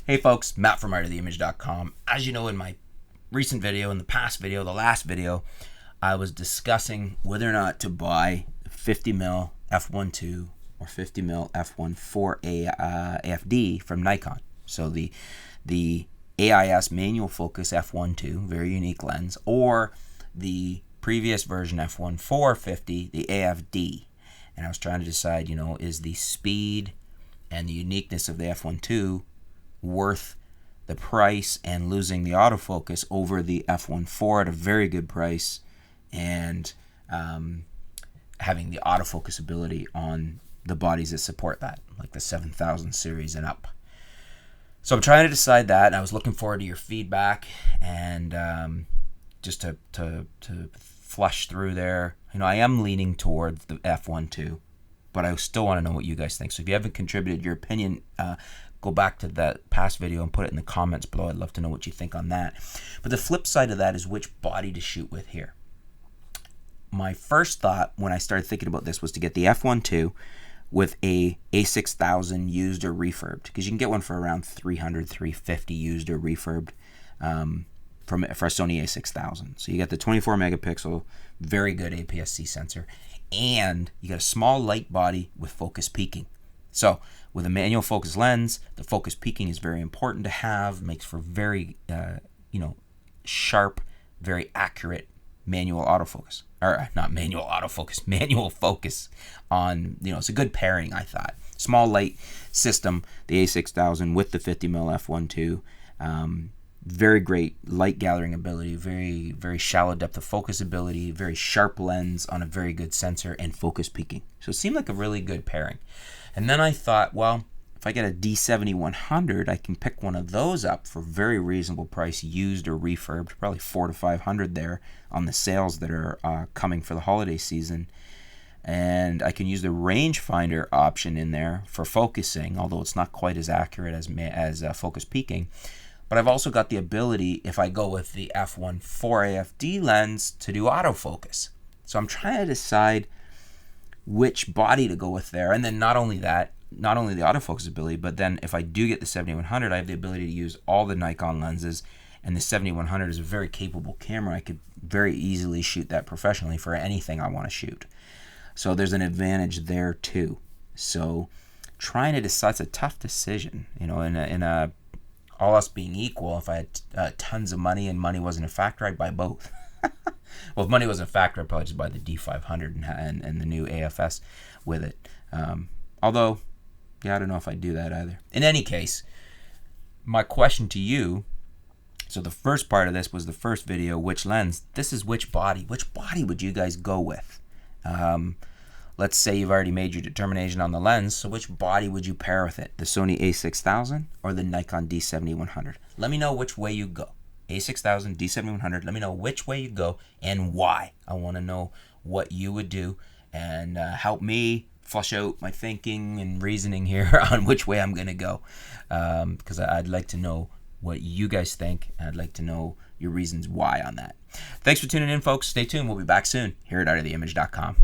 Hey folks, Matt from artoftheimage.com. As you know, in my recent video, in the past video, the last video, I was discussing whether or not to buy 50mm f1.2 or 50mm f1.4 AFD from Nikon. So the AIS manual focus f1.2, very unique lens, or the previous version f1.4D, the AFD. And I was trying to decide, is the speed and the uniqueness of the f1.2 worth the price and losing the autofocus over the f1.4 at a very good price and having the autofocus ability on the bodies that support that, like the 7000 series and up. So I'm trying to decide that, and I was looking forward to your feedback and just to flush through there. I am leaning towards the f1.2, but I still want to know what you guys think. So if you haven't contributed your opinion, go back to that past video and put it in the comments below. I'd love to know what you think on that. But the flip side of that is which body to shoot with here. My first thought when I started thinking about this was to get the f1.2 with a a6000 used or refurbed, because you can get one for around $300, $350 used or refurbed for a Sony a6000. So you got the 24 megapixel, very good APS-C sensor, and you got a small light body with focus peaking. So with a manual focus lens, the focus peaking is very important to have. Makes for very sharp, very accurate manual autofocus, or not manual autofocus, manual focus on, it's a good pairing, I thought. Small light system, the a6000 with the 50mm f1.2, very great light gathering ability, very, very shallow depth of focus ability, very sharp lens on a very good sensor, and focus peaking. So it seemed like a really good pairing. And then I thought, well, if I get a D7100, I can pick one of those up for very reasonable price, used or refurbed, probably $400 to $500 there on the sales that are coming for the holiday season. And I can use the rangefinder option in there for focusing, although it's not quite as accurate as focus peaking. But I've also got the ability, if I go with the f1.4 AFD lens, to do autofocus. So I'm trying to decide which body to go with there. And then not only that, not only the autofocus ability, but then if I do get the 7100, I have the ability to use all the Nikon lenses, and the 7100 is a very capable camera. I could very easily shoot that professionally for anything I want to shoot. So there's an advantage there too. So trying to decide, it's a tough decision. In a all else being equal, if I had tons of money and money wasn't a factor, I'd buy both. Well, if money wasn't a factor, I'd probably just buy the D500 and the new AFS with it. Although, I don't know if I'd do that either. In any case, my question to you, so the first part of this was the first video, which lens. This is which body. Which body would you guys go with? Let's say you've already made your determination on the lens, so which body would you pair with it? The Sony a6000 or the Nikon D7100? Let me know which way you go. a6000, D7100, let me know which way you go and why. I want to know what you would do, and help me flush out my thinking and reasoning here on which way I'm going to go, because I'd like to know what you guys think, and I'd like to know your reasons why on that. Thanks for tuning in, folks. Stay tuned. We'll be back soon here at artoftheimage.com.